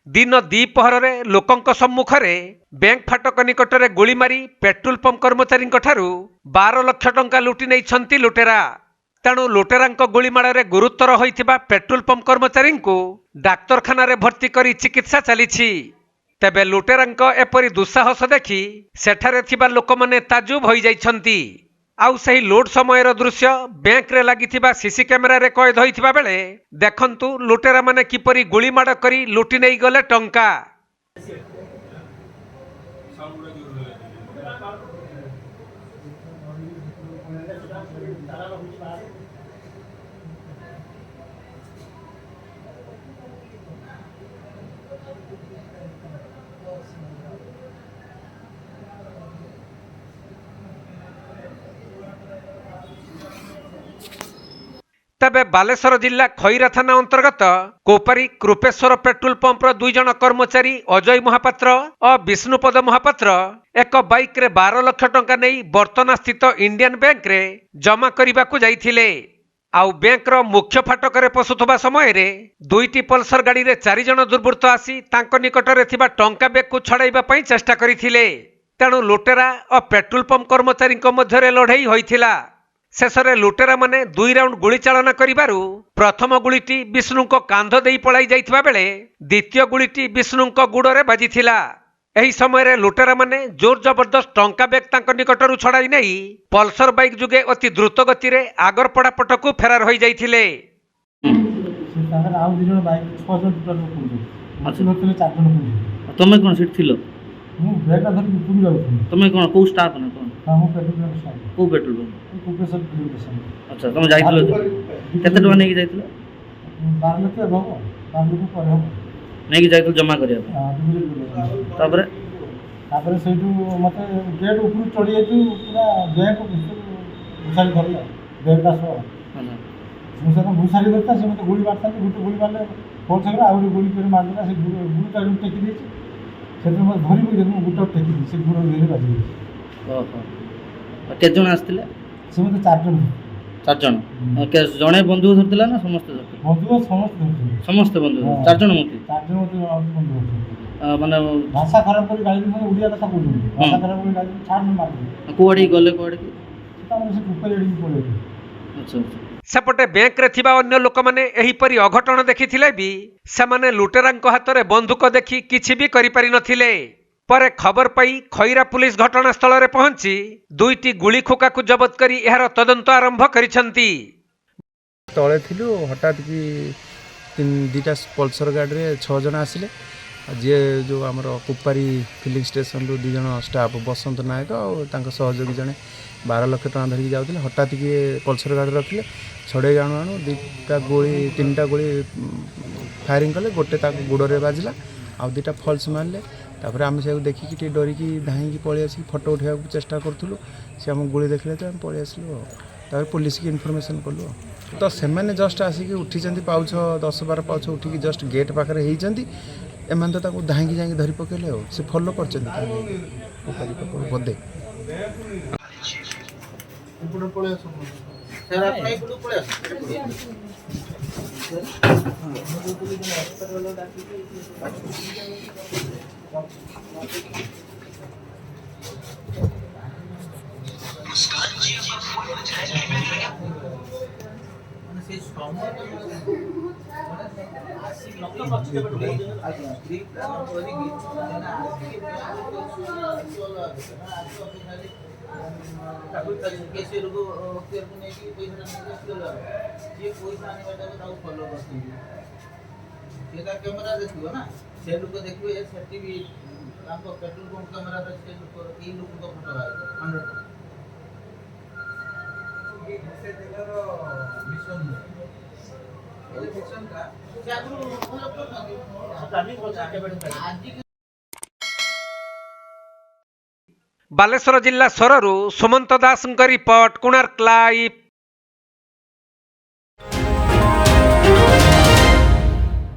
दिन द्विपहर लोकंक सम्मुखरे बैंक फाटक निकटरे गुली मारी पेट्रोल पंप कर्मचारी 12 लाख टंका लुटि नहीं लुटेरा। तेणु लुटेरांक गुलीमाड़ गुरुतर होइथिबा पेट्रोल पंप कर्मचारी डाक्तरखाना रे भर्ती करी चिकित्सा चली। तेबे लुटेरांक एपरी दुस्साहस देखि सेठारे थिबा लोकमाने ताजुब होई जाइछंती। आउ सही लोड समयर दृश्य बैंक रे लागिथिबा सीसी कैमेरा रे कैद होइथिबा बेले देखंतु लुटेरा माने किपरि गुलीमाड़ करी लुटि नहीं गले टंका। तेबे बालेश्वर जिला खैरा थाना अंतर्गत कोपारी कृपेश्वर पेट्रोल पंपर 2 जन कर्मचारी अजय महापात्र और विष्णुपद महापात्र एक बाइक रे 12 लाख टंका नहीं बर्तना स्थित इंडियन बैंक रे जमा करने को जाइथिले। आउ बैंक रो मुख्य फाटक रे पशुथबा समय रे 2टी पल्सर गाड़ी रे 4 जन दुर्बृत्त आसी तांको निकटरे थिबा टंका बैग को छड़ाइबा पई चेष्टा करिथिले। तेणु लुटेरा और पेट्रोल पंप कर्मचारी मध्य लड़ाई होइथिला। शेषरे लुटेरा माने 2 राउंड गुली चालना करिबारु प्रथम गुलीटी विष्णु को कांध देई पलाई जाइथिबा बेले द्वितीय गुलीटी विष्णु को गुड़रे बाजिथिला। एही समय रे लुटेरा माने जोर जबरदस्त टंका बैग तांको निकटरु छड़ाई नहीं पल्सर बाइक जुगे अति द्रुत गति रे आगरपड़ा पटकू फेरार होई जाइथिले। तमे कोन सीट थिलो? तमे कोन को स्टाफ ना कोन? हां मो पेट्रोल पंप स्टाफ। को petrol pump? Kupeshwar filling station. अच्छा तमे जाइथिलो केते टका नेकी जाइथिलो? 12 लाख एबो 12 लाख पर हम नेकी जाइथिलो जमा करिया। तापरे तापरे सेठू मते गेट ऊपर चढ़ी जाइतु पूरा बैंक घुसारी धरला बैंक का सो मुसे तो घुसारी धरता से मते गोली मारता गुटे गोली मारले फोन संगे आ गोली पर मार देला से गुरु का टेकी देछि सेठू मते धरि को जनु गुटा टेकी से गुरु देले बाजी। ओहो केते जण आस्थिले? से मते 4 जण। 4 जण के जणे बंधु धरतिला ना समस्त धरतिला? बंधु समस्त समस्त बंधु 4 जण मते 4 जण मते बंधु माने भाषा खराब कर गाली में उड़िया कथा बोलू भाषा खराब कर गाली छाड़ में मार कोआडी गले कोआडी सेटा से ऊपर एडी पड़े। अच्छा सेपटे बैंक रे थिबा अन्य लोक माने एही परी अघटन देखिथिले भी सेमाने लुटेरांक हाथ में बंदूक देखि किछि भी करि पारि नथिले। परे खबर पाई खैरा पुलिस घटनास्थल रे पहुंची 2टी गुली खोका को जबत करी एहार तदंत आरंभ करिसंती। तले थिलु हठात की 2टा पल्सर गाड़ी रे 6 जन आसिले जे जो आमर कुपारी फिलिंग स्टेशन रु 2 जन स्टाफ बसंत नायक और तांका सहयोगी जने 12 लाख टका धरिक जाउथिले हठात की पल्सर गाड़ी रखिले छड़े जाणु आणु 2टा गोली 3टा गोली फायरिंग कले गोटे ताको गुड़रे बाजिला आ 2टा फॉल्स मारले। तापर आम से देखिकी टे डरिकी धाईकी पळि आसी फोटो उठाइबा चेष्टा करथुलु से हम गोली देखले तो हम पळि आसलु तापर पुलिस की इन्फॉर्मेशन कलु तो से मैंने जस्ट आसिक उठी पाउछ 10-12 पाउछ उठिकी जस्ट गेट पाखे होती एम तो धाईकी जाकि धरी पकेले से फॉलो कर बोधे कैमरा देखियो ना से लोग देखियो ए सेफ्टी भी हमको पेट्रोल पंप कैमरा रे से लोग ई लोग को फोटो आए 100 से जगह मिशन ये मिशन का से आगु टाइमिंग होता है आज बालेश्वर जिला सररू सुमंत दास रिपोर्ट कोणार्क लाइव।